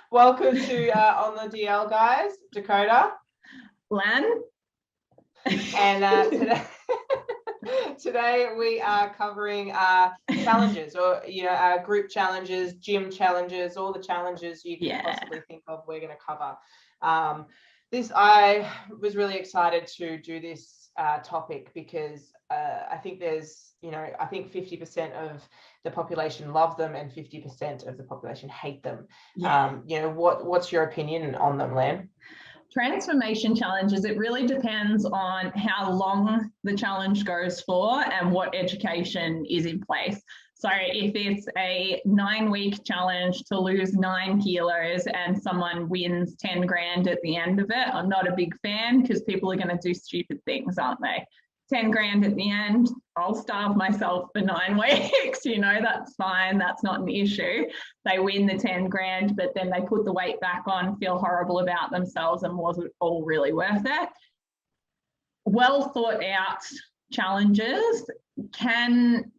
Welcome to On the DL, guys. Dakota. Lan. And today we are covering challenges, or group challenges, gym challenges, all the challenges you can possibly think of. We're going to cover. I was really excited to do this topic because I think there's, I think 50% of the population love them and 50% of the population hate them. What's your opinion on them, Lan? Transformation challenges, it really depends on how long the challenge goes for and what education is in place. So if it's a 9-week challenge to lose 9 kilos and someone wins 10 grand at the end of it, I'm not a big fan because people are going to do stupid things, aren't they? 10 grand at the end, I'll starve myself for 9 weeks, that's fine, that's not an issue. They win the 10 grand, but then they put the weight back on, feel horrible about themselves, and was it all really worth it? Well thought out challenges can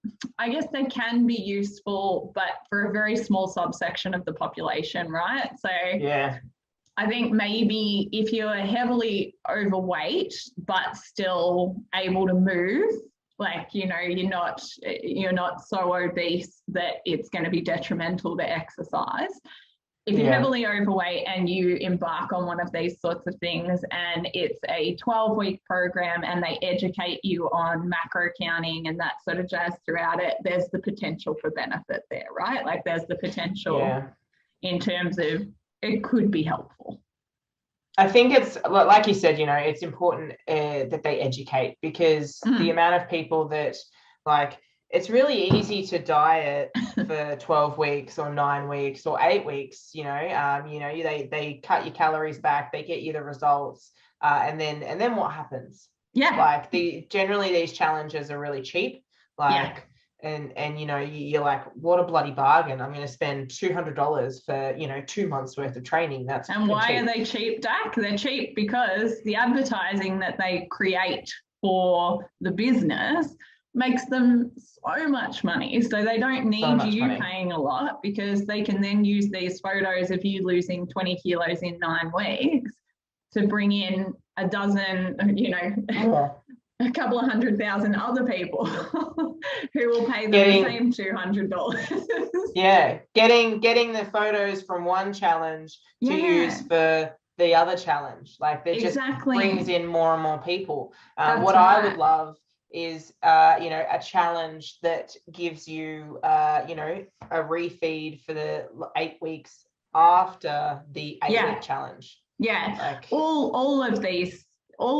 be useful, but for a very small subsection of the population, right? So yeah. I think maybe if you're heavily overweight but still able to move, like, you're not so obese that it's going to be detrimental to exercise. If you're heavily overweight and you embark on one of these sorts of things and it's a 12-week program and they educate you on macro counting and that sort of jazz throughout it, there's the potential for benefit there, right? Like there's the potential in terms of it could be helpful. I think it's, like you said, it's important that they educate, because the amount of people that, like, it's really easy to diet for 12 weeks or 9 weeks or 8 weeks, they cut your calories back, they get you the results, and then what happens? Yeah. Like generally these challenges are really cheap, and you're like, what a bloody bargain. I'm going to spend $200 for 2 months worth of training. And why are they cheap, Dak? They're cheap because the advertising that they create for the business makes them so much money. So they don't need you paying a lot, because they can then use these photos of you losing 20 kilos in 9 weeks to bring in a dozen, a couple of 100,000 other people who will pay them the same $200. Yeah, getting the photos from one challenge to use for the other challenge. Like that just brings in more and more people. What I would love is a challenge that gives you a refeed for the 8 weeks after the 8-week challenge. All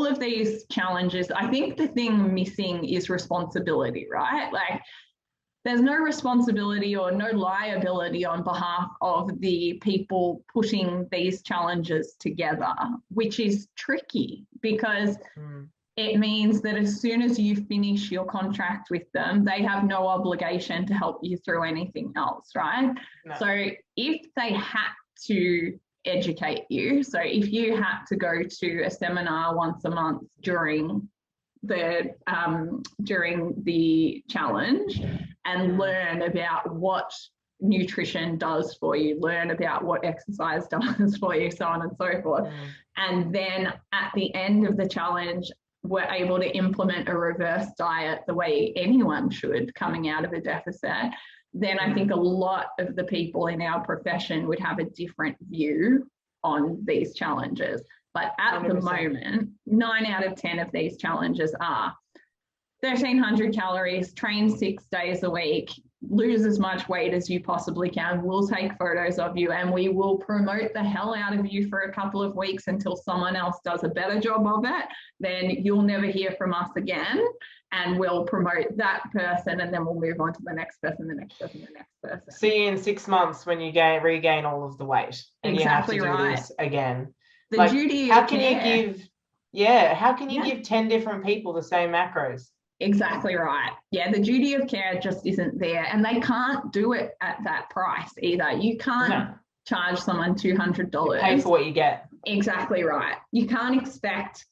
of these challenges, I think the thing missing is responsibility, right? Like there's no responsibility or no liability on behalf of the people putting these challenges together, which is tricky, because it means that as soon as you finish your contract with them, they have no obligation to help you through anything else, right? No. So if they had to educate you, so if you had to go to a seminar once a month during the challenge and learn about what nutrition does for you, learn about what exercise does for you, so on and so forth, and then at the end of the challenge we're able to implement a reverse diet the way anyone should coming out of a deficit, then I think a lot of the people in our profession would have a different view on these challenges. But at 100%. The moment, 9 out of 10 of these challenges are 1,300 calories, train 6 days a week, lose as much weight as you possibly can. We'll take photos of you and we will promote the hell out of you for a couple of weeks until someone else does a better job of it. Then you'll never hear from us again, and we'll promote that person, and then we'll move on to the next person, the next person, the next person. See you in 6 months when you regain all of the weight. And exactly, you have to do this again. The duty of care. How can you give 10 different people the same macros? Exactly right. Yeah, the duty of care just isn't there, and they can't do it at that price either. You can't charge someone $200. You pay for what you get. Exactly right. You can't expect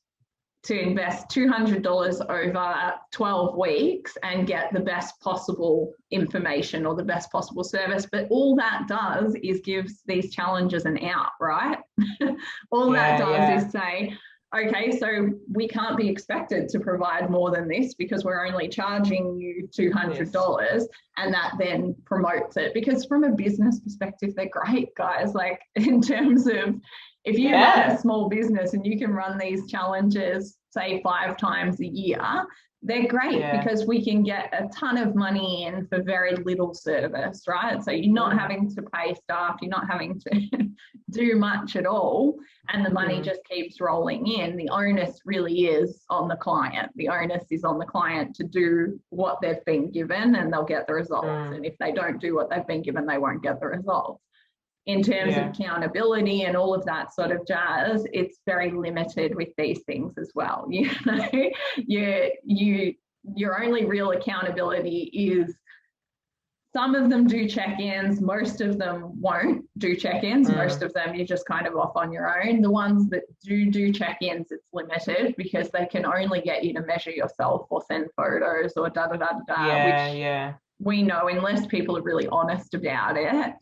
to invest $200 over 12 weeks and get the best possible information or the best possible service. But all that does is gives these challenges an out, right? All that does is say, okay, so we can't be expected to provide more than this because we're only charging you $200, and that then promotes it. Because from a business perspective, they're great, guys. Like, in terms of, if you run a small business and you can run these challenges, say 5 times a year, they're great because we can get a ton of money in for very little service, right? So you're not having to pay staff, you're not having to do much at all, and the money just keeps rolling in. The onus really is on the client. The onus is on the client to do what they've been given, and they'll get the results. And if they don't do what they've been given, they won't get the results. In terms of accountability and all of that sort of jazz, it's very limited with these things as well. You know, your only real accountability is, some of them do check-ins, most of them won't do check-ins. Most of them you're just kind of off on your own. The ones that do check-ins, it's limited because they can only get you to measure yourself or send photos or which we know, unless people are really honest about it,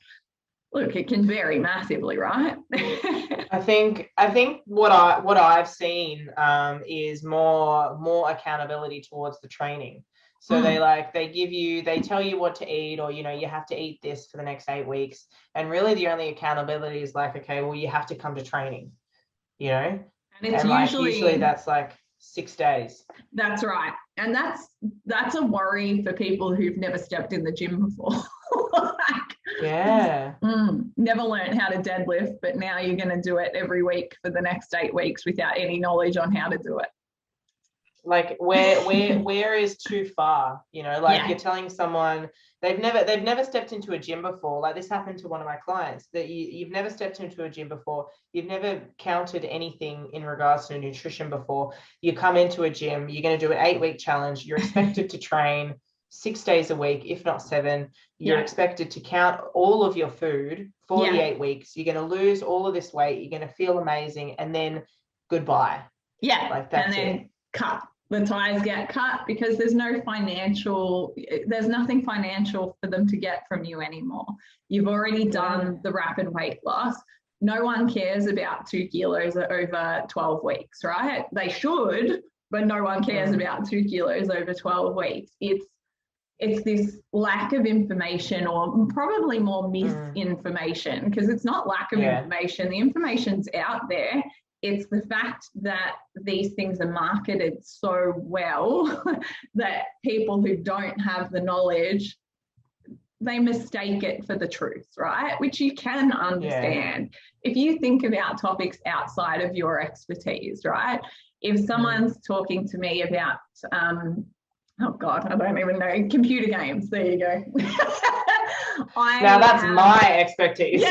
look, it can vary massively, right? I think what I've seen is more accountability towards the training. So they tell you what to eat, or, you know, you have to eat this for the next 8 weeks. And really the only accountability is like, okay, well, you have to come to training, you know? And it's usually that's like 6 days. That's right. And that's a worry for people who've never stepped in the gym before. Never learned how to deadlift, but now you're going to do it every week for the next 8 weeks without any knowledge on how to do it. Like, where is too far? You know, like, you're telling someone they've never stepped into a gym before. Like, this happened to one of my clients, that you've never stepped into a gym before. You've never counted anything in regards to nutrition before. You come into a gym, you're going to do an 8-week challenge. You're expected to train 6 days a week, if not 7. You're expected to count all of your food for the 8 weeks. You're going to lose all of this weight. You're going to feel amazing, and then goodbye. Yeah, like, that's and then cut. The ties get cut because there's nothing financial for them to get from you anymore. You've already done the rapid weight loss. No one cares about 2 kilos over 12 weeks, right? They should, but no one cares about 2 kilos over 12 weeks. It's this lack of information, or probably more misinformation, because it's not lack of information. The information's out there. It's the fact that these things are marketed so well that people who don't have the knowledge, they mistake it for the truth, right? Which you can understand. If you think about topics outside of your expertise, right? If someone's talking to me about, oh God, I don't even know, computer games, there you go. Now that's my expertise.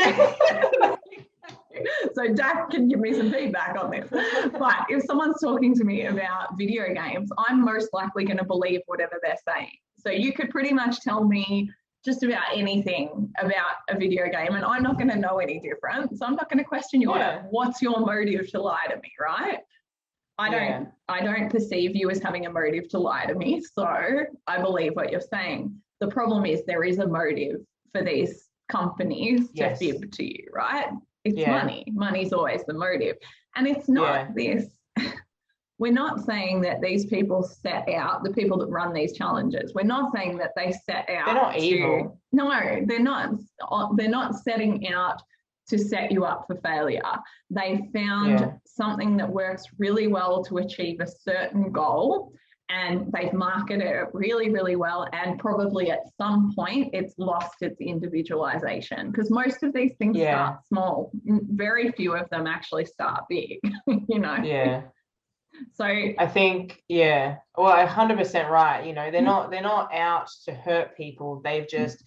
So Dak can give me some feedback on this. But if someone's talking to me about video games, I'm most likely going to believe whatever they're saying. So you could pretty much tell me just about anything about a video game, and I'm not going to know any different. So I'm not going to question you on it. What's your motive to lie to me, right? I don't perceive you as having a motive to lie to me, so I believe what you're saying. The problem is there is a motive for these companies to fib to you, right? It's money. Money's always the motive. And it's not this. We're not saying that these people set out, the people that run these challenges, we're not saying that they set out. They're not evil. No, they're not. They're not setting out to set you up for failure. They found something that works really well to achieve a certain goal, and they've marketed it really, really well, and probably at some point it's lost its individualization, because most of these things start small. Very few of them actually start big, you know. So I think well, 100% right. You know, they're not out to hurt people. They've just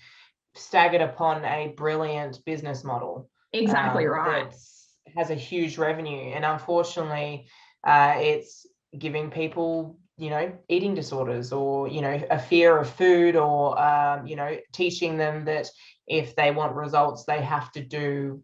staggered upon a brilliant business model. Exactly right. That has a huge revenue, and unfortunately it's giving people, you know, eating disorders, or, you know, a fear of food, or you know, teaching them that if they want results they have to do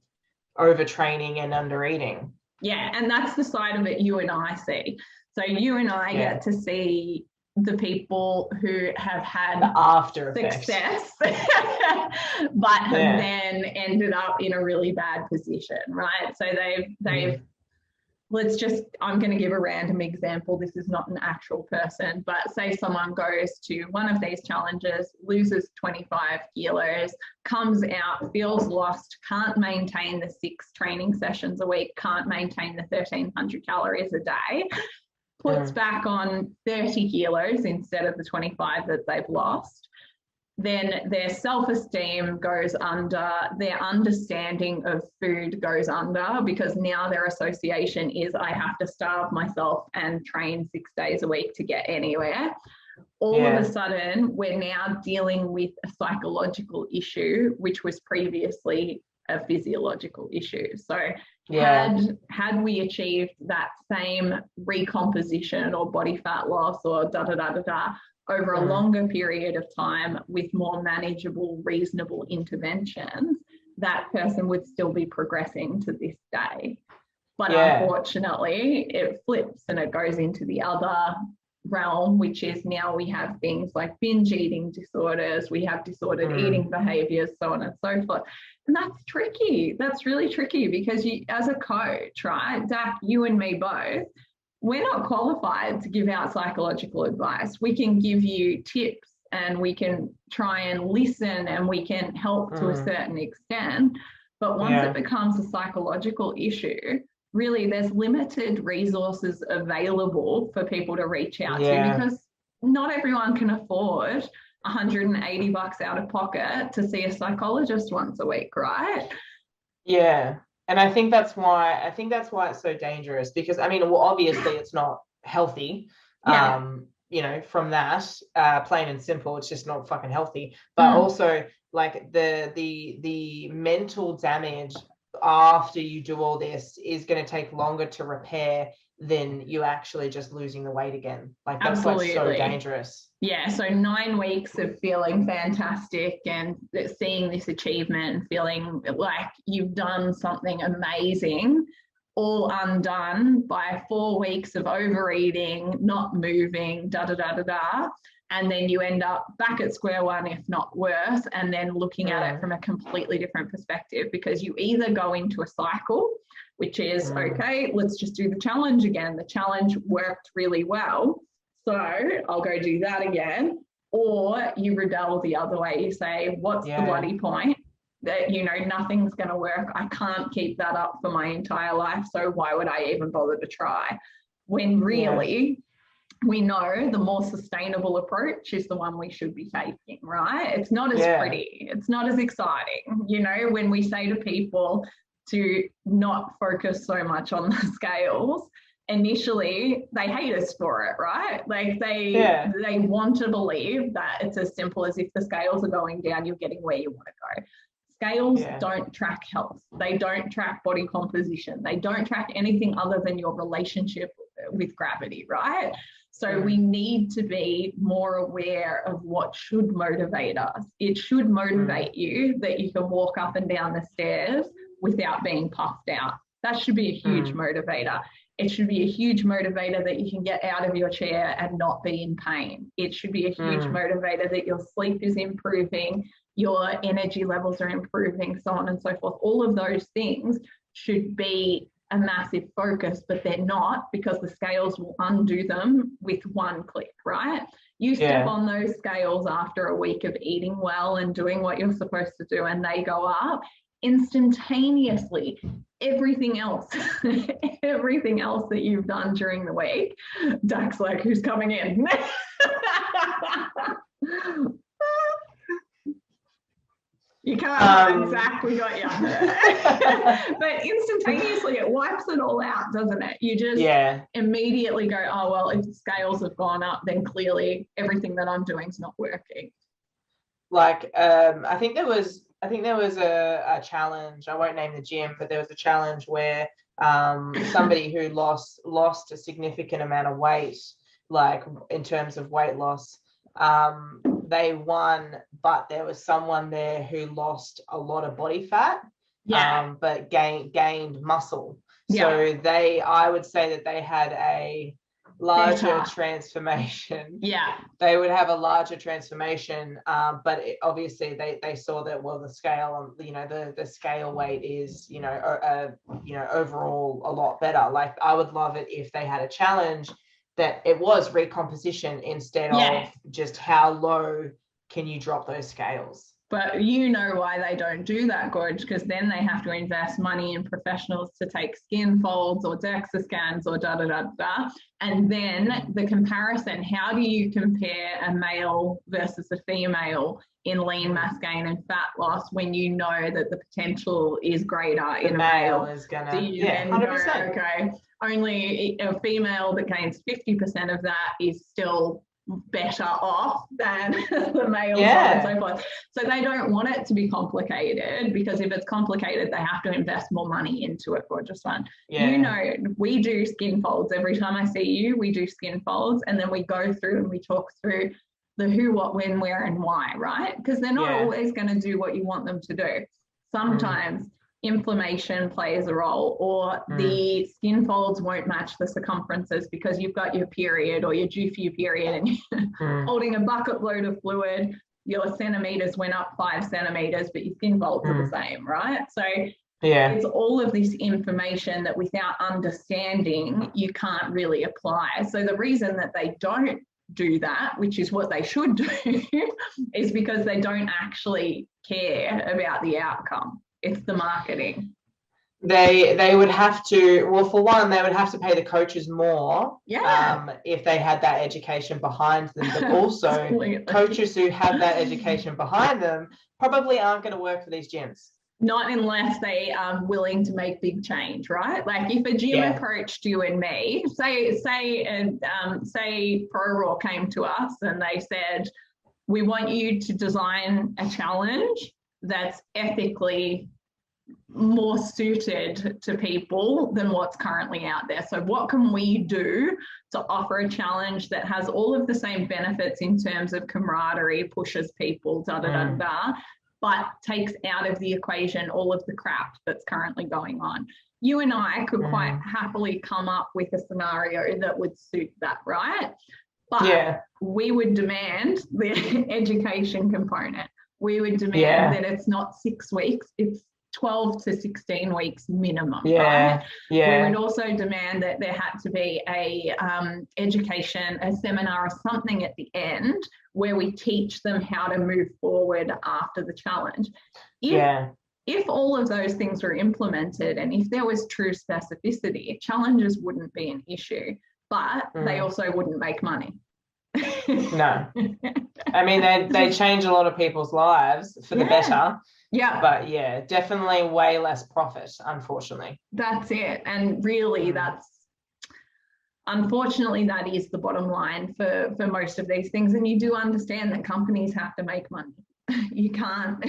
overtraining and under eating. Yeah, and that's the side of it you and I see. So you and I get to see the people who have had the after effects. Success, but have then ended up in a really bad position, right? So they've I'm going to give a random example. This is not an actual person, but say someone goes to one of these challenges, loses 25 kilos, comes out, feels lost, can't maintain the 6 training sessions a week, can't maintain the 1,300 calories a day, puts back on 30 kilos instead of the 25 that they've lost. Then their self-esteem goes under, their understanding of food goes under, because now their association is I have to starve myself and train 6 days a week to get anywhere. All of a sudden, we're now dealing with a psychological issue, which was previously a physiological issue. So had we achieved that same recomposition or body fat loss or over a longer period of time with more manageable, reasonable interventions, that person would still be progressing to this day. But unfortunately, it flips and it goes into the other realm, which is now we have things like binge eating disorders, we have disordered eating behaviors, so on and so forth. And that's tricky. That's really tricky, because you, as a coach, right, Dak, you and me both, we're not qualified to give out psychological advice. We can give you tips and we can try and listen and we can help to a certain extent. But once it becomes a psychological issue, really there's limited resources available for people to reach out to, because not everyone can afford $180 out of pocket to see a psychologist once a week, right? Yeah. And I think that's why it's so dangerous, because I mean, well, obviously it's not healthy. You know, from that, plain and simple, it's just not fucking healthy. But also like the mental damage after you do all this is going to take longer to repair than you actually just losing the weight again. Like that's like so dangerous. Yeah, so 9 weeks of feeling fantastic and seeing this achievement and feeling like you've done something amazing, all undone by 4 weeks of overeating, not moving, and then you end up back at square one, if not worse, and then looking at it from a completely different perspective, because you either go into a cycle, which is, okay, let's just do the challenge again. The challenge worked really well, so I'll go do that again. Or you rebel the other way. You say, what's the bloody point? That, you know, nothing's going to work. I can't keep that up for my entire life, so why would I even bother to try? When really, we know the more sustainable approach is the one we should be taking, right? It's not as pretty. It's not as exciting. You know, when we say to people to not focus so much on the scales, initially they hate us for it, right? Like they want to believe that it's as simple as if the scales are going down, you're getting where you want to go. Scales don't track health. They don't track body composition. They don't track anything other than your relationship with gravity, right? So we need to be more aware of what should motivate us. It should motivate you that you can walk up and down the stairs without being puffed out. That should be a huge motivator. It should be a huge motivator that you can get out of your chair and not be in pain. It should be a huge motivator that your sleep is improving, your energy levels are improving, so on and so forth. All of those things should be a massive focus, but they're not, because the scales will undo them with one click, right? You step on those scales after a week of eating well and doing what you're supposed to do, and they go up instantaneously. Everything else, everything else that you've done during the week, Dak's like, who's coming in? You can't, Zach, we got you. But instantaneously, it wipes it all out, doesn't it? You just immediately go, oh, well, if the scales have gone up, then clearly everything that I'm doing is not working. Like, I think there was a challenge. I won't name the gym, but there was a challenge where somebody who lost a significant amount of weight, like in terms of weight loss. They won, but there was someone there who lost a lot of body fat, but gained muscle. So I would say that they had a larger better. transformation. Yeah. They would have a larger transformation, but obviously they saw that, well, the scale, the scale weight is, overall a lot better. Like, I would love it if they had a challenge that it was recomposition instead of just how low can you drop those scales. But you know why they don't do that, Gorge, because then they have to invest money in professionals to take skin folds or DEXA scans or da-da-da-da. And then the comparison, how do you compare a male versus a female in lean mass gain and fat loss when you know that the potential is greater in a male? Is going to, yeah, 100%. Okay, only a female that gains 50% of that is still better off than the male and so forth. So they don't want it to be complicated, because if it's complicated, they have to invest more money into it. Gorgeous one. We do skin folds. Every time I see you, we do skin folds, and then we go through and we talk through the who, what, when, where, and why, right? Because they're not always going to do what you want them to do. Sometimes inflammation plays a role, or the skin folds won't match the circumferences because you've got your period or you're due for your period and you're holding a bucket load of fluid, your centimeters went up 5 centimeters, but your skin folds are the same, right? So it's all of this information that without understanding, you can't really apply. So the reason that they don't do that, which is what they should do, is because they don't actually care about the outcome. It's the marketing. They would have to, well, for one, they would have to pay the coaches more if they had that education behind them. But also, coaches who have that education behind them probably aren't going to work for these gyms. Not unless they are willing to make big change, right? Like if a gym approached you and me, say Pro Raw came to us and they said, we want you to design a challenge that's ethically more suited to people than what's currently out there. So what can we do to offer a challenge that has all of the same benefits in terms of camaraderie, pushes people, but takes out of the equation all of the crap that's currently going on? You and I could quite happily come up with a scenario that would suit that, right? But we would demand the education component. We would demand that it's not 6 weeks, it's 12 to 16 weeks minimum, right? We would also demand that there had to be a education, a seminar or something at the end where we teach them how to move forward after the challenge. If all of those things were implemented and if there was true specificity, challenges wouldn't be an issue, but they also wouldn't make money. No. I mean, they change a lot of people's lives for the better. Yeah. But definitely way less profit, unfortunately. That's it. And really unfortunately, that is the bottom line for most of these things. And you do understand that companies have to make money. You can't,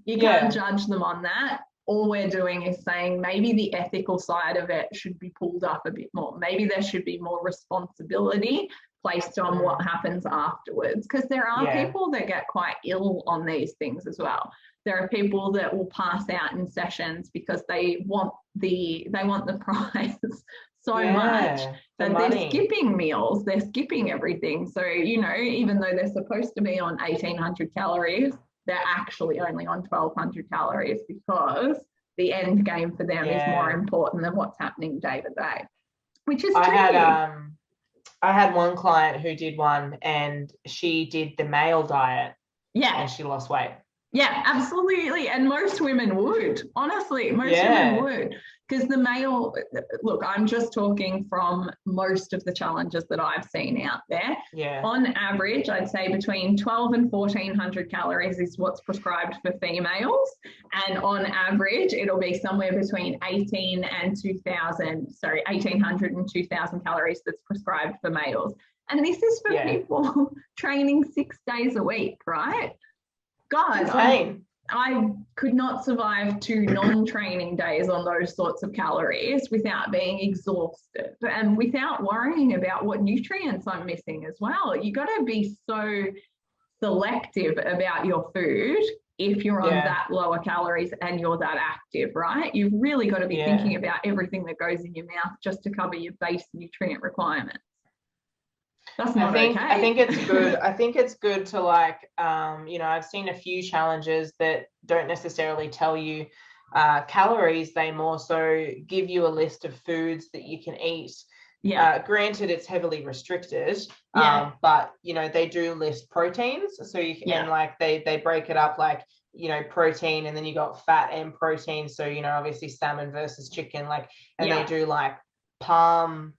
you can't judge them on that. All we're doing is saying maybe the ethical side of it should be pulled up a bit more. Maybe there should be more responsibility placed on what happens afterwards, because there are people that get quite ill on these things as well. There are people that will pass out in sessions because they want the prize so much that they're skipping meals, they're skipping everything. So, even though they're supposed to be on 1,800 calories, they're actually only on 1,200 calories because the end game for them is more important than what's happening day to day, which is tricky. I had one client who did one and she did the male diet. And she lost weight. Yeah, absolutely. And most women would, honestly, women would. Because the male, look, I'm just talking from most of the challenges that I've seen out there. On average, I'd say between 1,200 and 1,400 calories is what's prescribed for females. And on average, it'll be somewhere between 1,800 and 2,000 calories that's prescribed for males. And this is for people training 6 days a week, right? God, I could not survive 2 non-training days on those sorts of calories without being exhausted and without worrying about what nutrients I'm missing as well. You got to be so selective about your food if you're on that lower calories and you're that active, right? You've really got to be thinking about everything that goes in your mouth just to cover your base nutrient requirements. That's not okay. I think it's good. I think it's good to like, you know, I've seen a few challenges that don't necessarily tell you calories. They more so give you a list of foods that you can eat. Granted, it's heavily restricted, but you know, they do list proteins, so you can, and like they break it up like, you know, protein, and then you got fat and protein. So, you know, obviously salmon versus chicken, like, and they do like palm,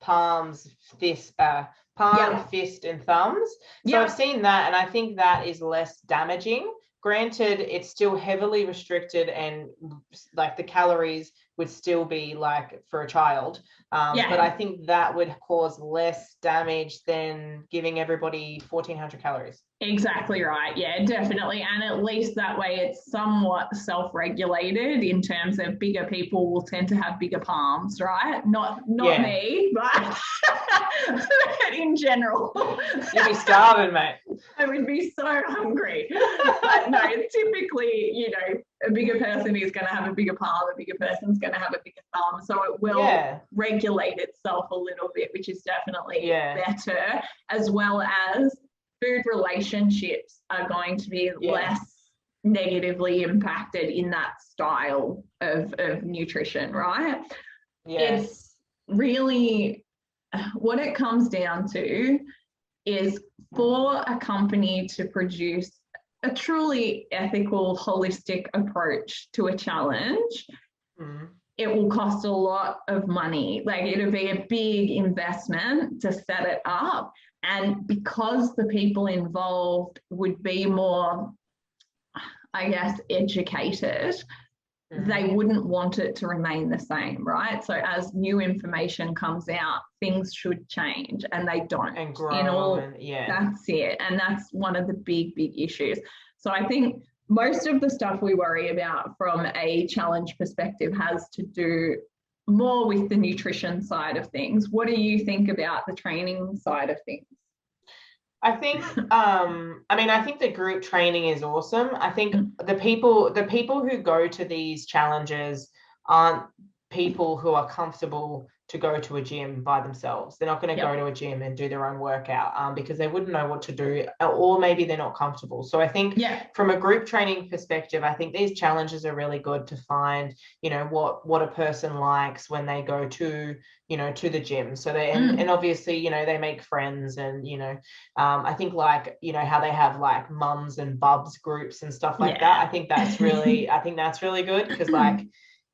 fist, and thumbs. So I've seen that, and I think that is less damaging. Granted, it's still heavily restricted, and like the calories would still be like for a child. But I think that would cause less damage than giving everybody 1,400 calories. Exactly right. Yeah, definitely. And at least that way it's somewhat self-regulated in terms of bigger people will tend to have bigger palms, right? Not me, but in general. You'd be starving, mate. I would be so hungry. But no, typically, you know, a bigger person is going to have a bigger palm, a bigger person's going to have a bigger thumb. So it will regulate itself a little bit, which is definitely better, as well as food relationships are going to be less negatively impacted in that style of nutrition, right? It's really what it comes down to is for a company to produce a truly ethical, holistic approach to a challenge, it will cost a lot of money. Like, it'll be a big investment to set it up. And because the people involved would be more, I guess, educated, they wouldn't want it to remain the same, right? So as new information comes out, things should change, and they don't. And grow. That's it. And that's one of the big issues. So I think most of the stuff we worry about from a challenge perspective has to do more with the nutrition side of things. What do you think about the training side of things? I think, I think the group training is awesome. I think the people who go to these challenges aren't people who are comfortable to go to a gym by themselves. They're not going to go to a gym and do their own workout because they wouldn't know what to do, or maybe they're not comfortable. So I think from a group training perspective, I think these challenges are really good to find, you know, what a person likes when they go to, you know, to the gym. So they, and obviously, you know, they make friends, and, you know, I think like, you know, how they have like mums and bubs groups and stuff like that. I think that's really good because like,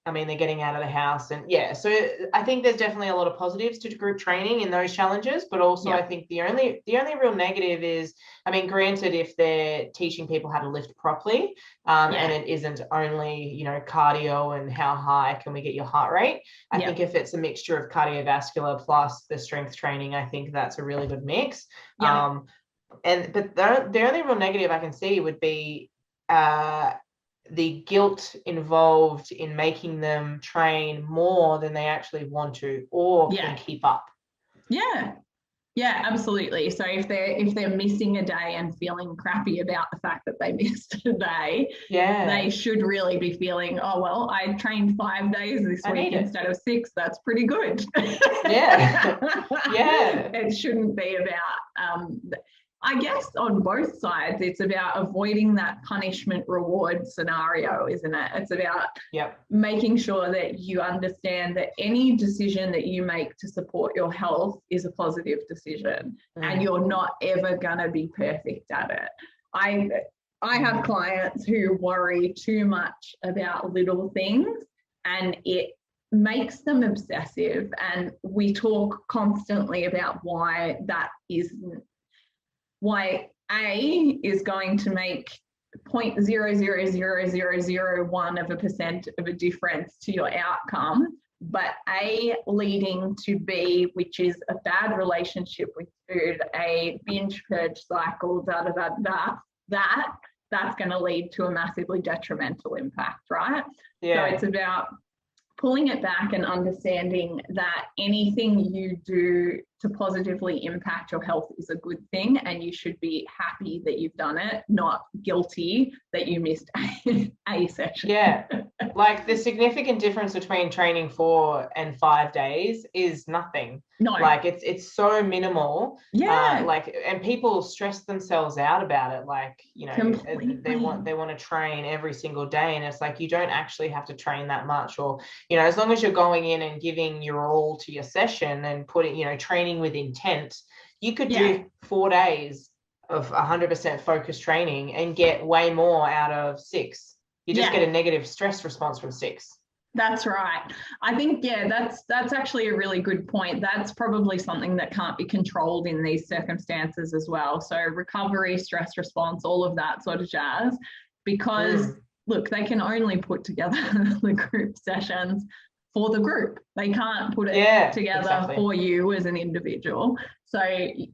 I mean, they're getting out of the house, and so I think there's definitely a lot of positives to group training in those challenges, but also I think the only real negative is, I mean, granted, if they're teaching people how to lift properly, and it isn't only, you know, cardio and how high can we get your heart rate. I think if it's a mixture of cardiovascular plus the strength training, I think that's a really good mix. But the only real negative I can see would be the guilt involved in making them train more than they actually want to or can keep up. Absolutely. So if they're missing a day and feeling crappy about the fact that they missed a day, they should really be feeling, oh well, I trained 5 days this week instead of 6. That's pretty good. It shouldn't be about I guess on both sides, it's about avoiding that punishment reward scenario, isn't it? It's about making sure that you understand that any decision that you make to support your health is a positive decision, and you're not ever going to be perfect at it. I have clients who worry too much about little things, and it makes them obsessive. And we talk constantly about why that isn't. Why A is going to make 0.00001% of a difference to your outcome, but A leading to B, which is a bad relationship with food, a binge purge cycle, that's going to lead to a massively detrimental impact, right? So it's about pulling it back and understanding that anything you do to positively impact your health is a good thing, and you should be happy that you've done it, not guilty that you missed a session. Yeah. Like the significant difference between training 4 and 5 days is nothing. No. Like it's so minimal. Yeah. And people stress themselves out about it. Like, you know, Completely. they want to train every single day. And it's like, you don't actually have to train that much. Or, you know, as long as you're going in and giving your all to your session and putting, you know, training with intent, you could do 4 days of 100% focused training and get way more out of 6. You just get a negative stress response from 6. That's right. I think, that's actually a really good point. That's probably something that can't be controlled in these circumstances as well. So recovery, stress response, all of that sort of jazz, because look, they can only put together the group sessions for the group. They can't put it together for you as an individual. So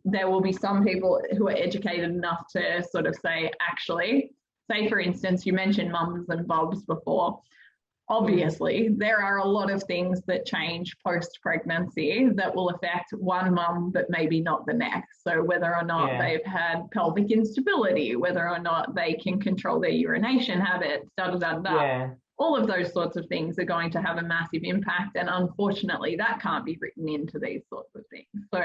there will be some people who are educated enough to sort of say, actually, say, for instance, you mentioned mums and bobs before. Obviously, there are a lot of things that change post-pregnancy that will affect one mum, but maybe not the next. So whether or not they've had pelvic instability, whether or not they can control their urination habits, all of those sorts of things are going to have a massive impact. And unfortunately, that can't be written into these sorts of things. So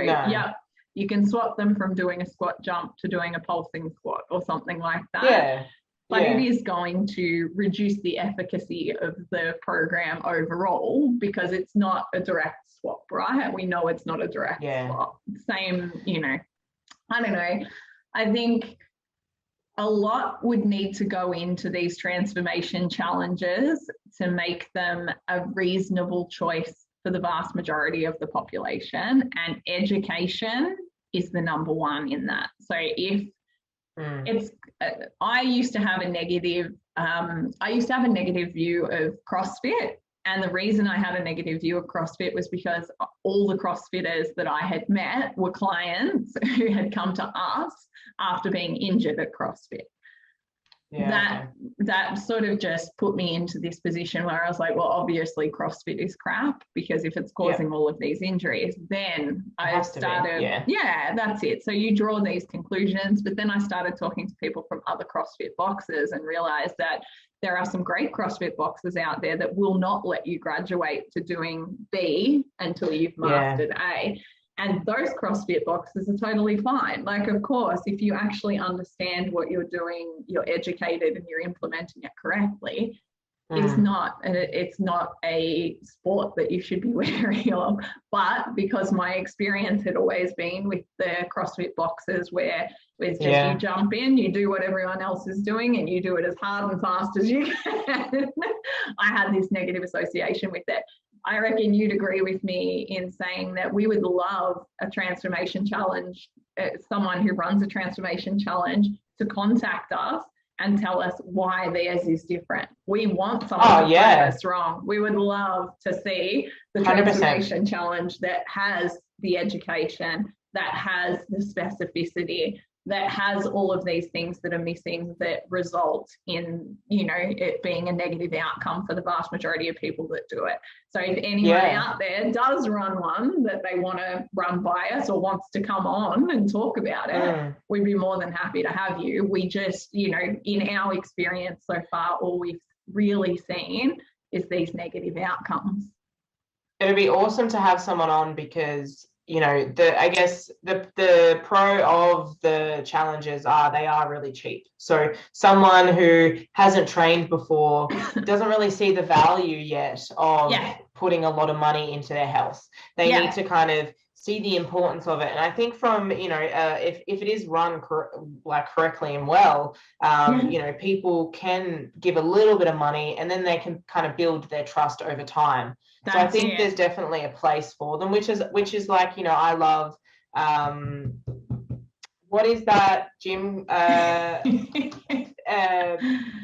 you can swap them from doing a squat jump to doing a pulsing squat or something like that. But it is going to reduce the efficacy of the program overall, because it's not a direct swap, right? We know it's not a direct swap. Same, you know, I don't know. I think a lot would need to go into these transformation challenges to make them a reasonable choice for the vast majority of the population. And education is the number one in that. So if I used to have a negative view of CrossFit, and the reason I had a negative view of CrossFit was because all the CrossFitters that I had met were clients who had come to us after being injured at CrossFit. That sort of just put me into this position where I was like, well, obviously CrossFit is crap, because if it's causing all of these injuries, then I started, that's it. So you draw these conclusions, but then I started talking to people from other CrossFit boxes and realized that there are some great CrossFit boxes out there that will not let you graduate to doing B until you've mastered A. And those CrossFit boxes are totally fine. Like, of course, if you actually understand what you're doing, you're educated and you're implementing it correctly, it's not a sport that you should be wary of. But because my experience had always been with the CrossFit boxes where it's just you jump in, you do what everyone else is doing, and you do it as hard and fast as you can, I had this negative association with it. I reckon you'd agree with me in saying that we would love a transformation challenge, someone who runs a transformation challenge to contact us and tell us why theirs is different. We want someone to prove us wrong. We would love to see the 100%. Transformation challenge that has the education, that has the specificity, that has all of these things that are missing that result in, you know, it being a negative outcome for the vast majority of people that do it. So if anyone out there does run one that they want to run by us or wants to come on and talk about it, we'd be more than happy to have you. We just, you know, in our experience so far, all we've really seen is these negative outcomes. It'd be awesome to have someone on, because you know, I guess the pro of the challenges they are really cheap. So someone who hasn't trained before doesn't really see the value yet of putting a lot of money into their health. They need to kind of see the importance of it. And I think from, you know, if it is run correctly and well, you know, people can give a little bit of money and then they can kind of build their trust over time. So I think there's definitely a place for them, which is like, you know, I love, what is that gym?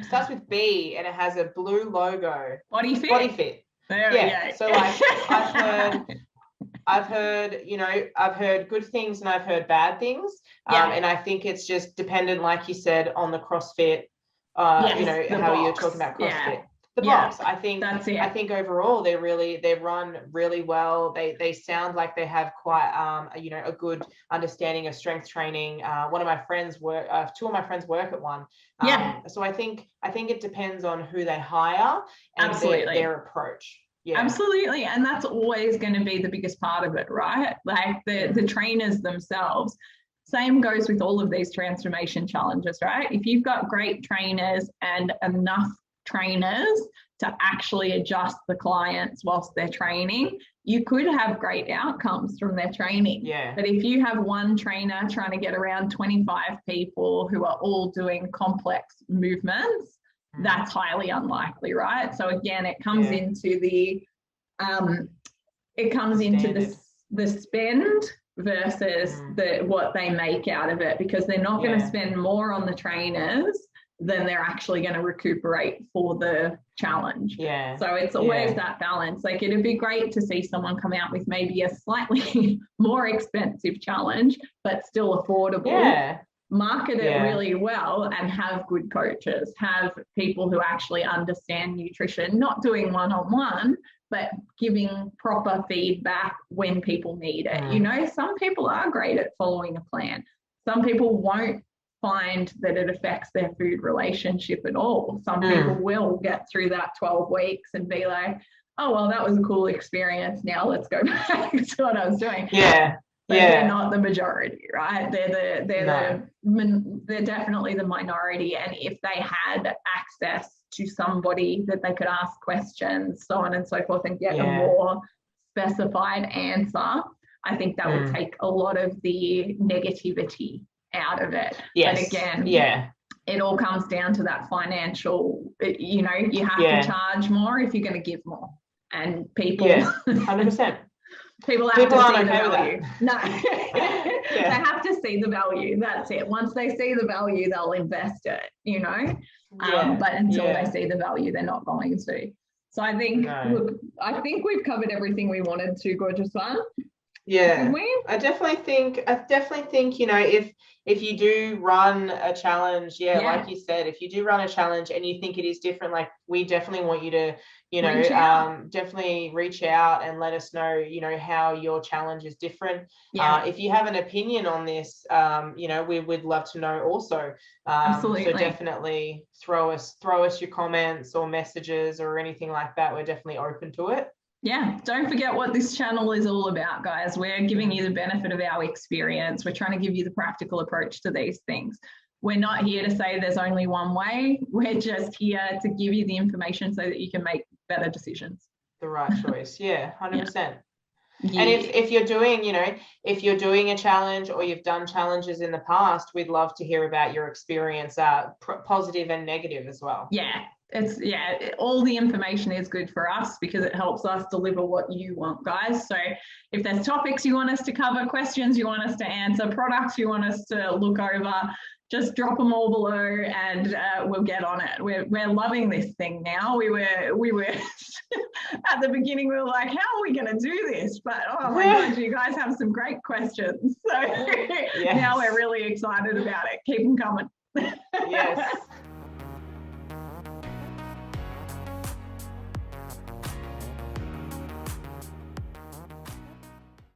Starts with B and it has a blue logo. Body Fit. Body Fit. There we go. So like I've heard, you know, I've heard good things and I've heard bad things. And I think it's just dependent, like you said, on the CrossFit, you know, how you're talking about CrossFit. the box. I think that's it. I think overall they run really well. They sound like they have quite a good understanding of strength training. One of my friends work, two of my friends work at one. So I think it depends on who they hire and their approach. Yeah. Absolutely. And that's always going to be the biggest part of it, right? Like the trainers themselves. Same goes with all of these transformation challenges, right? If you've got great trainers and enough trainers to actually adjust the clients whilst they're training, you could have great outcomes from their training. Yeah. But if you have one trainer trying to get around 25 people who are all doing complex movements, that's highly unlikely, right? So again, it comes into the the spend versus what they make out of it, because they're not going to spend more on the trainers than they're actually going to recuperate for the challenge. Yeah. So it's always that balance. Like, it'd be great to see someone come out with maybe a slightly more expensive challenge, but still affordable. Yeah. Market it really well and have good coaches, have people who actually understand nutrition, not doing one-on-one, but giving proper feedback when people need it. You know, some people are great at following a plan. Some people won't find that it affects their food relationship at all. Some people will get through that 12 weeks and be like, oh, well, that was a cool experience. Now let's go back to what I was doing. Yeah. But they're not the majority, right? They're definitely the minority. And if they had access to somebody that they could ask questions, so on and so forth, and get a more specified answer, I think that would take a lot of the negativity out of it. Yes. But again, it all comes down to that financial, you know, you have to charge more if you're going to give more. And people, 100%. People have to see the value. No, they have to see the value. That's it. Once they see the value, they'll invest it, you know. But until they see the value, they're not going to. So I think, look, I think we've covered everything we wanted to, gorgeous one. Yeah, I definitely think, you know, if you do run a challenge, like you said, if you do run a challenge and you think it is different, like, we definitely want you to, you know, definitely reach out and let us know, you know, how your challenge is different. If you have an opinion on this, you know, we would love to know also. Absolutely. So definitely throw us your comments or messages or anything like that. We're definitely open to it. Yeah, don't forget what this channel is all about, guys. We're giving you the benefit of our experience. We're trying to give you the practical approach to these things. We're not here to say there's only one way. We're just here to give you the information so that you can make better decisions. The right choice. 100%. Yeah. And if you're doing, you know, if you're doing a challenge or you've done challenges in the past, we'd love to hear about your experience, positive and negative as well. All the information is good for us because it helps us deliver what you want, guys. So if there's topics you want us to cover, questions you want us to answer, products you want us to look over, just drop them all below and we'll get on it. We're loving this thing now. We were at the beginning, we were like, how are we going to do this? But oh my God, you guys have some great questions. So now we're really excited about it. Keep them coming. Yes.